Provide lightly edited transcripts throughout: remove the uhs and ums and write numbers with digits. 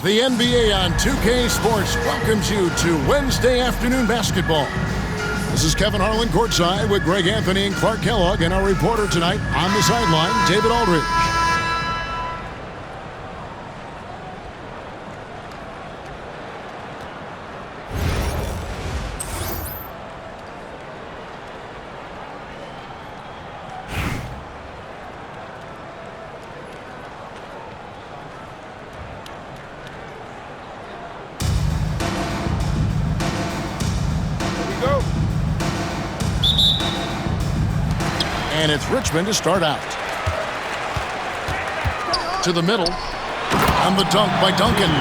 The NBA on 2K Sports welcomes you to Wednesday afternoon basketball. This is Kevin Harlan courtside with Greg Anthony and Clark Kellogg, and our reporter tonight on the sideline, David Aldridge. And it's Richmond to start out. To the middle. And the dunk by Duncan.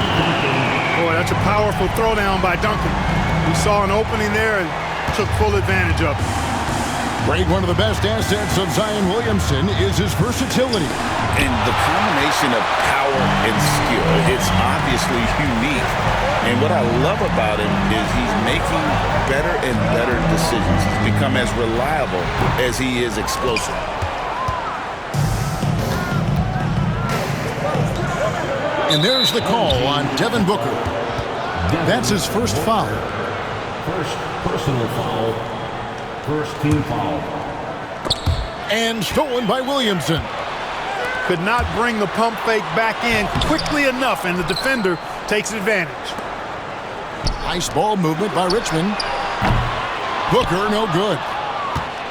Boy, that's a powerful throwdown by Duncan. He saw an opening there and took full advantage of it. Greg, one of the best assets of Zion Williamson is his versatility. And the combination of power and skill, it's obviously unique. And what I love about him is he's making better and better decisions. He's become as reliable as he is explosive. And there's the call on Devin Booker. That's his first foul. First personal foul. First team foul. And stolen by Williamson. Could not bring the pump fake back in quickly enough, and the defender takes advantage. Nice ball movement by Richmond. Booker, no good.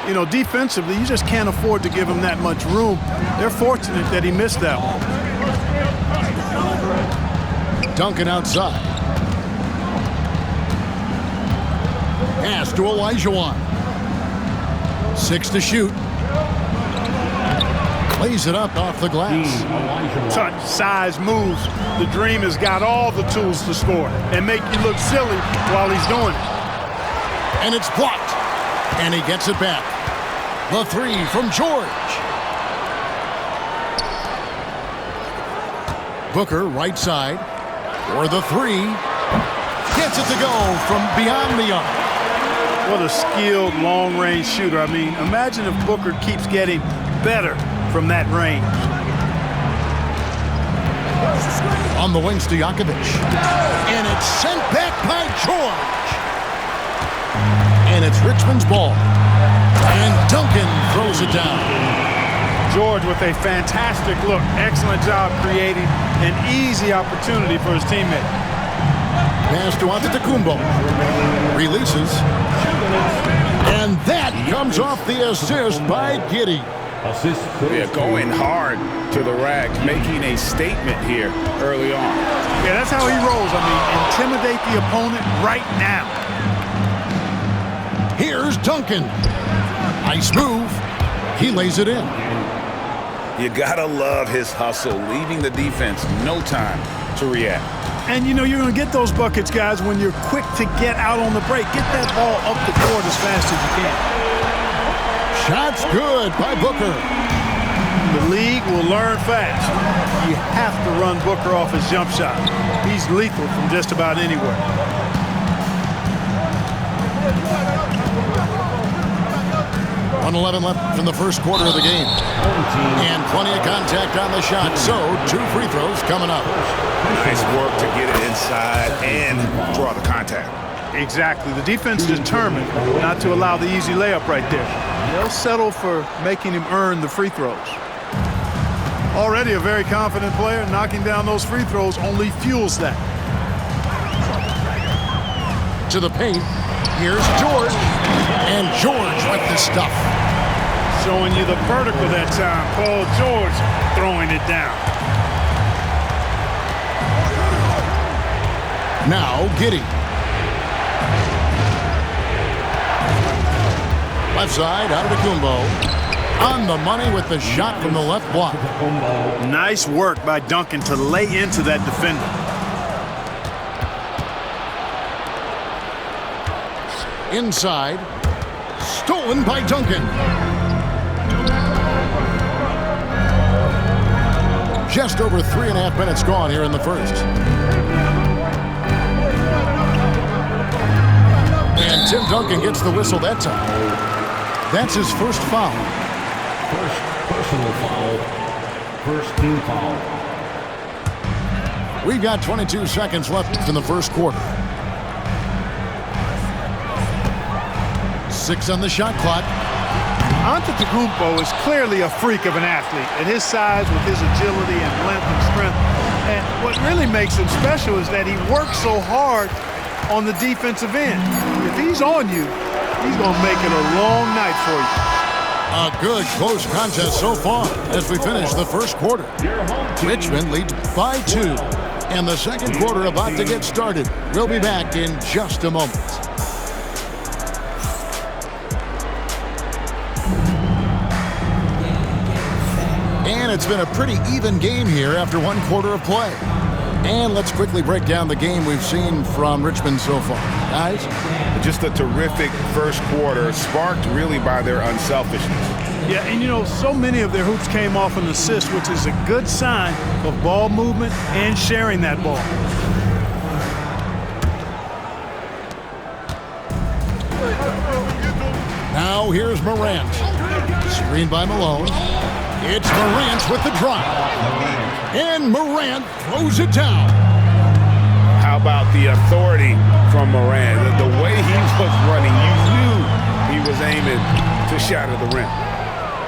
You know, defensively, you just can't afford to give him that much room. They're fortunate that he missed that one. Duncan outside. Pass to Olajuwon. 6 to shoot. Plays it up off the glass. Touch, size, moves. The Dream has got all the tools to score and make you look silly while he's doing it. And it's blocked. And he gets it back. The three from George. Booker, right side. For the three. Gets it to go from beyond the arc. What a skilled long-range shooter. I mean, imagine if Booker keeps getting better from that range. On the wings to Jakovic. And it's sent back by George. And it's Richmond's ball. And Duncan throws it down. George with a fantastic look. Excellent job creating an easy opportunity for his teammate. Pass to Antetokounmpo. Releases. And that comes off the assist by Giddey. Yeah, going hard to the rack, making a statement here early on. Yeah, that's how he rolls. I mean, intimidate the opponent right now. Here's Duncan. Nice move. He lays it in. You gotta love his hustle, leaving the defense no time to react. And you know you're going to get those buckets, guys, when you're quick to get out on the break. Get that ball up the court as fast as you can. Shot's good by Booker. The league will learn fast. You have to run Booker off his jump shot. He's lethal from just about anywhere. .11 left in the first quarter of the game. And plenty of contact on the shot, so 2 free throws coming up. Nice work to get it inside and draw the contact. Exactly. The defense is determined not to allow the easy layup right there. They'll settle for making him earn the free throws. Already a very confident player. Knocking down those free throws only fuels that. To the paint. Here's George. And George with the stuff. Showing you the vertical that time. Paul George throwing it down. Now Giddey. Left side, Antetokounmpo. On the money with the shot from the left block. Nice work by Duncan to lay into that defender. Inside. Stolen by Duncan. Just over 3.5 minutes gone here in the first. And Tim Duncan gets the whistle that time. That's his first foul. First personal foul. First team foul. We've got 22 seconds left in the first quarter. 6 on the shot clock. Antetokounmpo is clearly a freak of an athlete at his size with his agility and length and strength. And what really makes him special is that he works so hard on the defensive end. If he's on you, he's going to make it a long night for you. A good close contest so far as we finish the first quarter. Richmond leads by 2. And the second quarter about to get started. We'll be back in just a moment. And it's been a pretty even game here after one quarter of play. And let's quickly break down the game we've seen from Richmond so far. Guys? Just a terrific first quarter, sparked really by their unselfishness. Yeah, and you know, so many of their hoops came off an assist, which is a good sign of ball movement and sharing that ball. Now here's Morant. Screened by Malone. It's Morant with the drive. And Morant throws it down. How about the authority from Morant? The way he was running, you knew he was aiming to shatter the rim.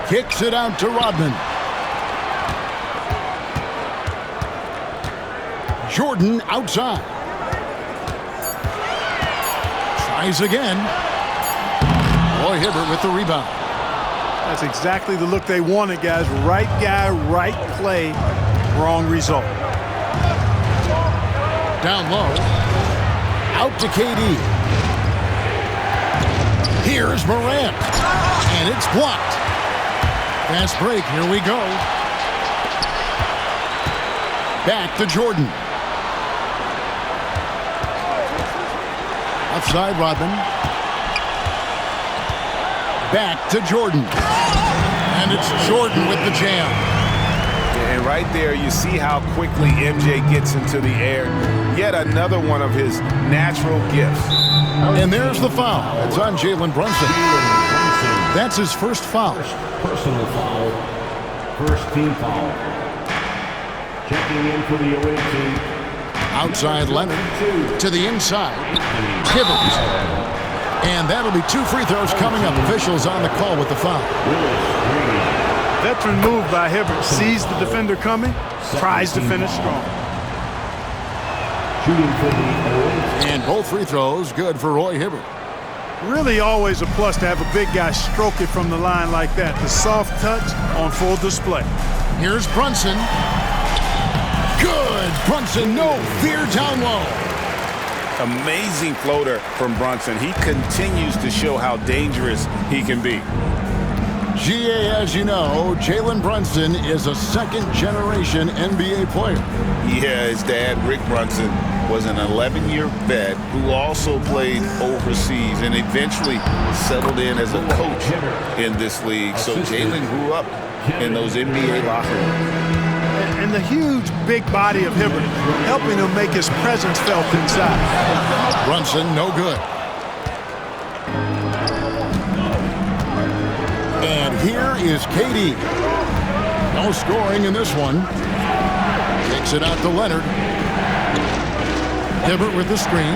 Kicks it out to Rodman. Jordan outside. Tries again. Roy Hibbert with the rebound. That's exactly the look they wanted, guys. Right guy, right play, wrong result. Down low. Out to KD. Here's Morant. And it's blocked. Fast break. Here we go. Back to Jordan. Outside Rodman. Back to Jordan. And it's Jordan with the jam. And right there, you see how quickly MJ gets into the air. Yet another one of his natural gifts. And there's the foul. It's on Jalen Brunson. That's his first foul. Personal foul. First team foul. Checking in for the away team. Outside Leonard. To the inside. Hibbert. And that'll be 2 free throws coming up. Officials on the call with the foul. Veteran move by Hibbert. Sees the defender coming. Tries to finish strong. Shooting for the And both free throws good for Roy Hibbert. Really always a plus to have a big guy stroke it from the line like that. The soft touch on full display. Here's Brunson. Good. Brunson, no fear down low. Amazing floater from Brunson. He continues to show how dangerous he can be. GA, as you know, Jalen Brunson is a second-generation NBA player. Yeah, his dad, Rick Brunson, was an 11-year vet who also played overseas and eventually settled in as a coach in this league. So Jalen grew up in those NBA locker rooms. And the huge, big body of Hibbert helping him make his presence felt inside. Brunson, no good. And here is KD. No scoring in this one. Takes it out to Leonard. Hibbert with the screen.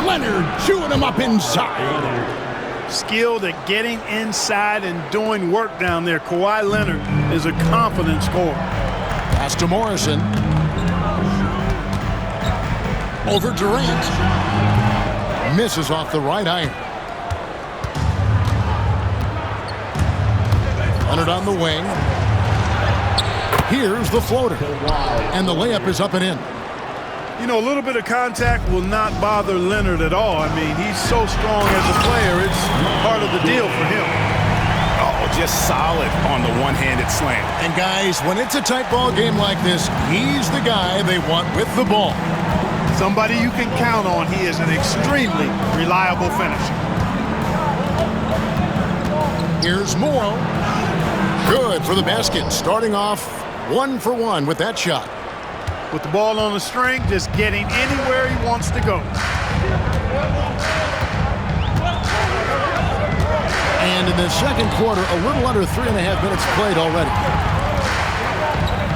Leonard chewing him up inside. Skilled at getting inside and doing work down there. Kawhi Leonard is a confident scorer. Pass to Morrison. Over Durant. Misses off the right iron. Leonard on the wing. Here's the floater. And the layup is up and in. You know, a little bit of contact will not bother Leonard at all. I mean, he's so strong as a player. It's part of the deal for him. Oh, just solid on the one-handed slam. And guys, when it's a tight ball game like this, he's the guy they want with the ball. Somebody you can count on. He is an extremely reliable finisher. Here's Morrow. Good for the basket. Starting off 1 for 1 with that shot. With the ball on the string, just getting anywhere he wants to go. And in the second quarter, a little under 3.5 minutes played already.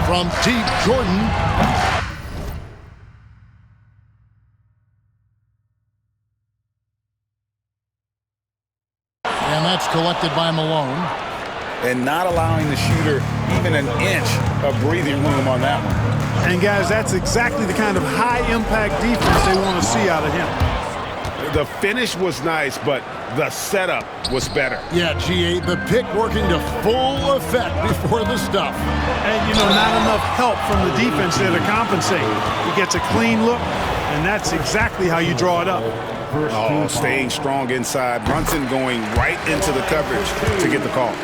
From deep, Jordan. And that's collected by Malone. And not allowing the shooter even an inch of breathing room on that one. And guys, that's exactly the kind of high-impact defense they want to see out of him. The finish was nice, but the setup was better. Yeah, GA, the pick working to full effect before the stuff. And, you know, not enough help from the defense there to compensate. He gets a clean look, and that's exactly how you draw it up. Oh, staying strong inside. Brunson going right into the coverage to get the call.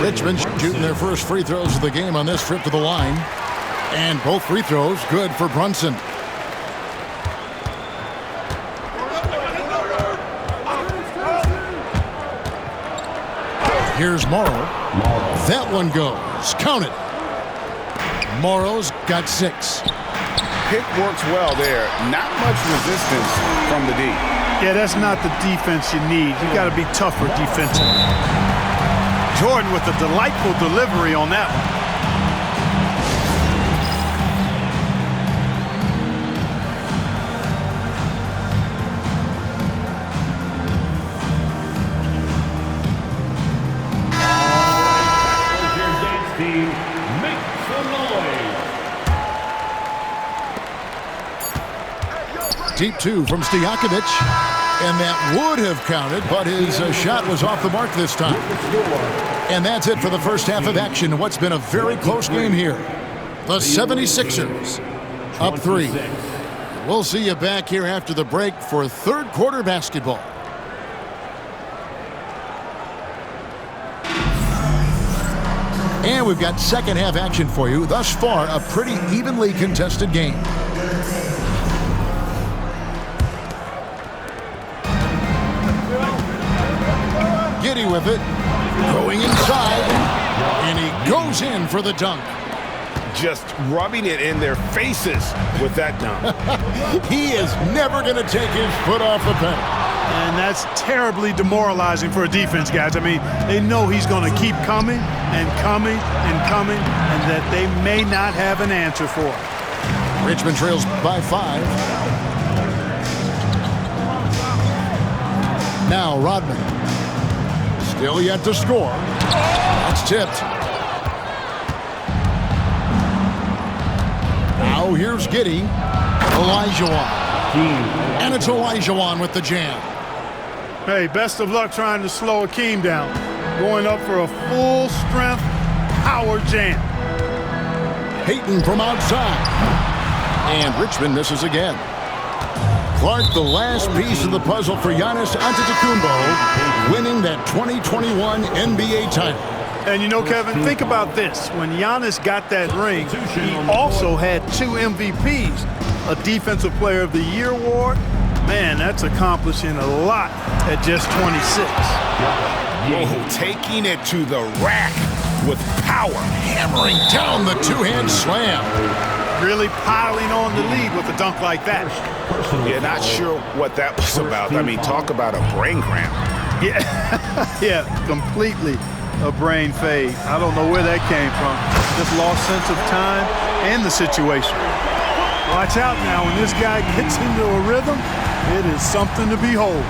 Richmond shooting their first free throws of the game on this trip to the line. And both free throws good for Brunson. Here's Morrow. That one goes. Count it. Morrow's got 6. Pick works well there. Not much resistance from the D. Yeah, that's not the defense you need. You got to be tougher defensively. Jordan with a delightful delivery on that one. Deep 2 from Stojakovic. And that would have counted, but his shot was off the mark this time. And that's it for the first half of action in what's been a very close game here. The 76ers up 3. We'll see you back here after the break for third quarter basketball. And we've got second half action for you. Thus far, a pretty evenly contested game. Giddy with it, going inside, and he goes in for the dunk. Just rubbing it in their faces with that dunk. He is never going to take his foot off the pedal. And that's terribly demoralizing for a defense, guys. I mean, they know he's going to keep coming and coming and coming, and that they may not have an answer for it. Richmond trails by 5. Now Rodman. Still yet to score. That's tipped. Now here's Giddy. Olajuwon. And it's Olajuwon with the jam. Hey, best of luck trying to slow Akeem down. Going up for a full-strength power jam. Payton from outside. And Richmond misses again. Clark, the last piece of the puzzle for Giannis Antetokounmpo, winning that 2021 NBA title. And you know, Kevin, think about this. When Giannis got that ring, he also had 2 MVPs, a Defensive Player of the Year award. Man, that's accomplishing a lot at just 26. Oh, taking it to the rack with power. Hammering down the two-hand slam. Really piling on the lead with a dunk like that. Yeah, not sure what that was about. I mean, talk about a brain cramp. Yeah, yeah, completely a brain fade. I don't know where that came from. Just lost sense of time and the situation. Watch out now. When this guy gets into a rhythm, it is something to behold.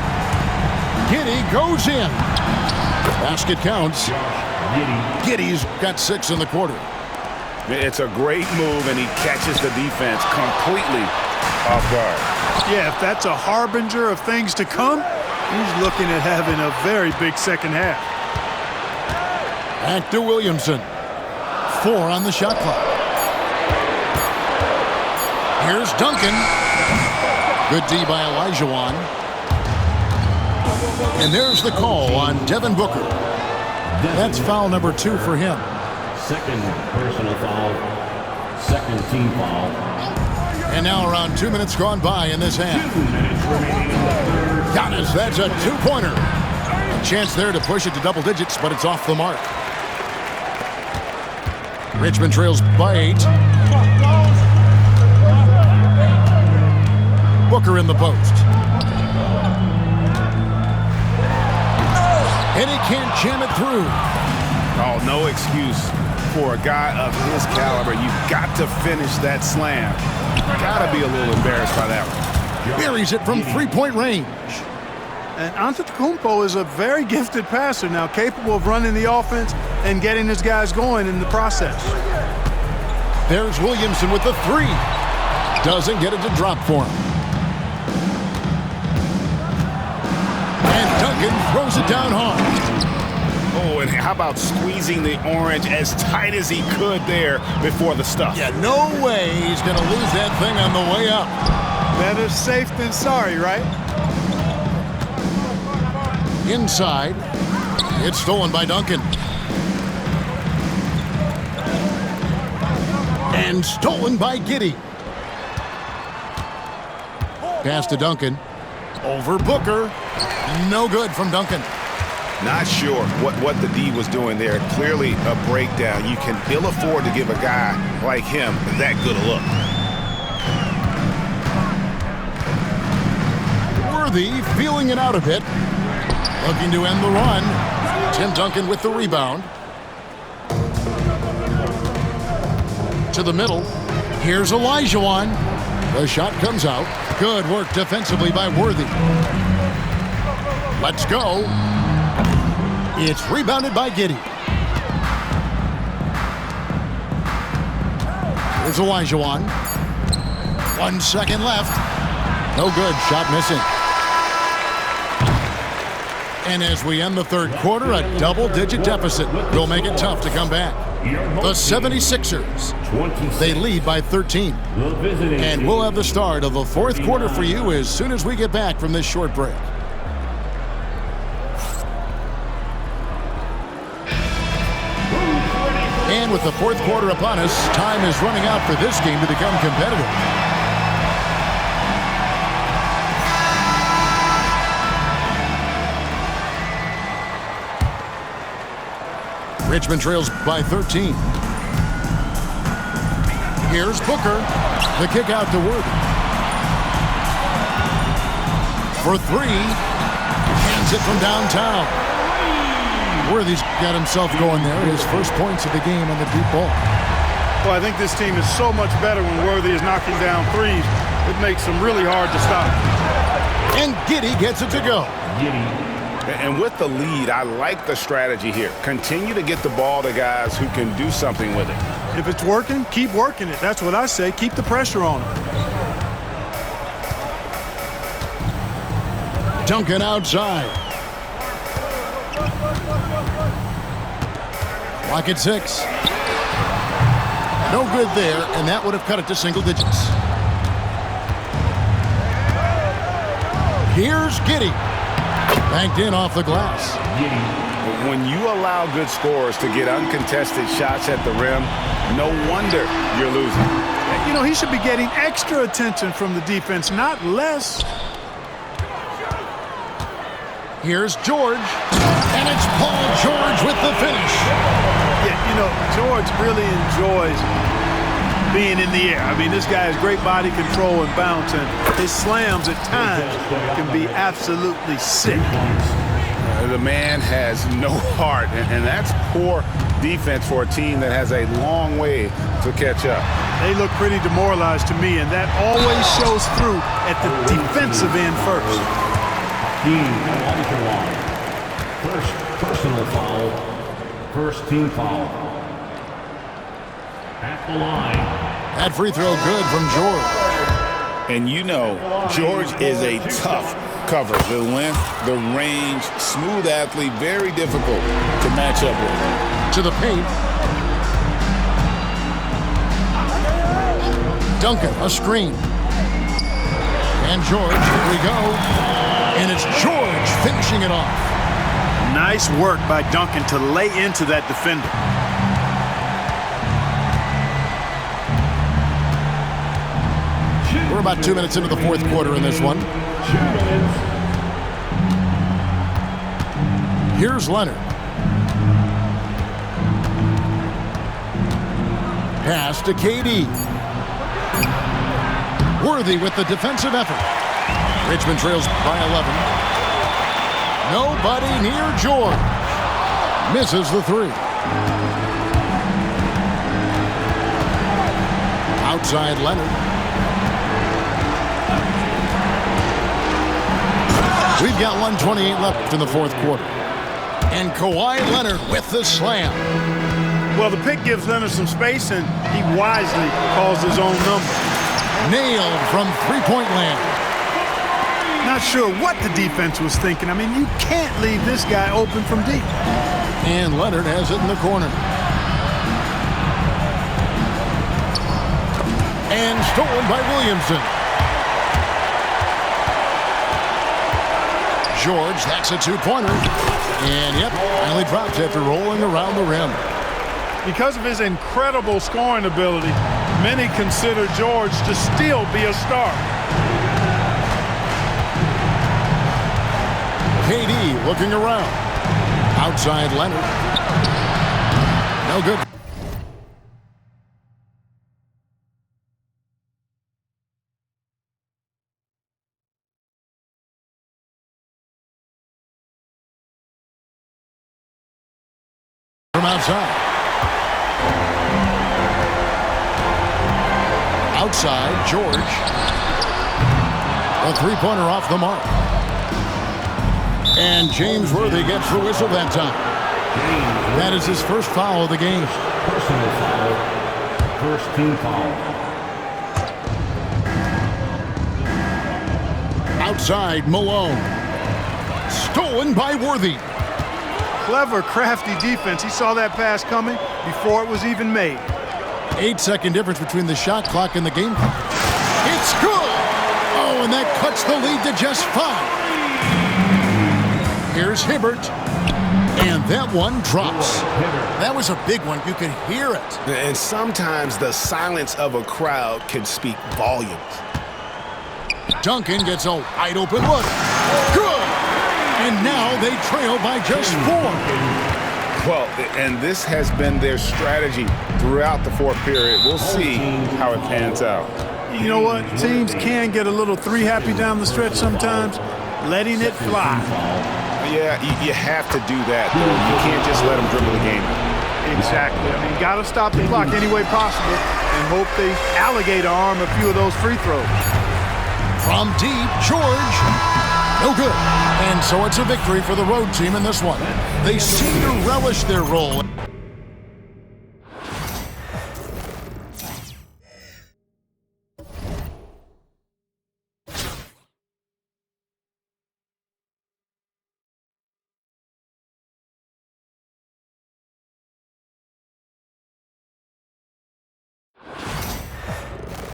Giddy goes in. Basket counts. Giddy's got 6 in the quarter. It's a great move, and he catches the defense completely off guard. Yeah, if that's a harbinger of things to come, he's looking at having a very big second half. Back to Williamson. 4 on the shot clock. Here's Duncan. Good D by Olajuwon. And there's the call on Devin Booker. That's foul number 2 for him. Second personal foul. Second team foul. And now around 2 minutes gone by in this half. Giannis, that's a 2-pointer. A chance there to push it to double digits, but it's off the mark. Richmond trails by 8. Booker in the post. And he can't jam it through. Oh, no excuse for a guy of his caliber. You've got to finish that slam. Got to be a little embarrassed by that one. Buries it from three-point range. And Antetokounmpo is a very gifted passer now, capable of running the offense and getting his guys going in the process. There's Williamson with the three. Doesn't get it to drop for him. And Duncan throws it down hard. Oh, and how about squeezing the orange as tight as he could there before the stuff? Yeah, no way he's going to lose that thing on the way up. Better safe than sorry, right? Inside. It's stolen by Duncan. And stolen by Giddey. Pass to Duncan. Over Booker. No good from Duncan. Not sure what the D was doing there. Clearly a breakdown. You can ill afford to give a guy like him that good a look. Worthy feeling it out a bit. Looking to end the run. Tim Duncan with the rebound. To the middle. Here's Olajuwon. The shot comes out. Good work defensively by Worthy. Let's go. It's rebounded by Giddey. Here's Olajuwon. 1 second left. No good. Shot missing. And as we end the third quarter, a double-digit deficit will make it tough to come back. The 76ers, they lead by 13. And we'll have the start of the fourth quarter for you as soon as we get back from this short break. And with the fourth quarter upon us, time is running out for this game to become competitive. Richmond trails by 13. Here's Booker. The kick out to Worthy. For three. Hands it from downtown. Worthy's got himself going there. His first points of the game on the deep ball. Well, I think this team is so much better when Worthy is knocking down threes. It makes them really hard to stop. And Giddey gets it to go. And with the lead, I like the strategy here. Continue to get the ball to guys who can do something with it. If it's working, keep working it. That's what I say. Keep the pressure on them. Duncan outside. Clock at 6. No good there, and that would have cut it to single digits. Here's Giddey. Banked in off the glass. When you allow good scorers to get uncontested shots at the rim, no wonder you're losing. You know, he should be getting extra attention from the defense, not less. Here's George. And it's Paul George with the finish. Yeah, you know, George really enjoys being in the air. I mean, this guy has great body control and bounce, and his slams at times can be absolutely sick. The man has no heart, and that's poor defense for a team that has a long way to catch up. They look pretty demoralized to me, and that always shows through at the defensive end first. First personal foul. First team foul. At the line. That free throw good from George. And you know, George is a tough cover. The length, the range, smooth athlete, very difficult to match up with. To the paint. Duncan, a screen. And George, here we go. And it's George finishing it off. Nice work by Duncan to lay into that defender. We're about 2 minutes into the fourth quarter in this one. Here's Leonard. Pass to KD. Worthy with the defensive effort. Richmond trails by 11. Nobody near George. Misses the three. Outside Leonard. We've got 1:28 left in the fourth quarter. And Kawhi Leonard with the slam. Well, the pick gives Leonard some space, and he wisely calls his own number. Nailed from three-point land. Not sure what the defense was thinking. I mean, you can't leave this guy open from deep. And Leonard has it in the corner. And stolen by Williamson. George, that's a two-pointer. And, yep, finally drops after rolling around the rim. Because of his incredible scoring ability, many consider George to still be a star. KD looking around. Outside Leonard. No good. From outside. Outside, George. A three-pointer off the mark. And James Worthy gets the whistle that time. That is his first foul of the game. Personal foul. First team foul. Outside, Malone. Stolen by Worthy. Clever, crafty defense. He saw that pass coming before it was even made. 8-second difference between the shot clock and the game clock. It's good! Oh, and that cuts the lead to just 5. Here's Hibbert. And that one drops. That was a big one. You could hear it. And sometimes the silence of a crowd can speak volumes. Duncan gets a wide open look. Good! And now they trail by just 4. Well, and this has been their strategy throughout the fourth period. We'll see how it pans out. You know what? Teams can get a little three-happy down the stretch sometimes, letting it fly. Yeah, you have to do that, though. You can't just let them dribble the game. Exactly. I mean, you got to stop the clock any way possible and hope they alligator arm a few of those free throws. From deep, George. No good. And so it's a victory for the road team in this one. They seem to relish their role.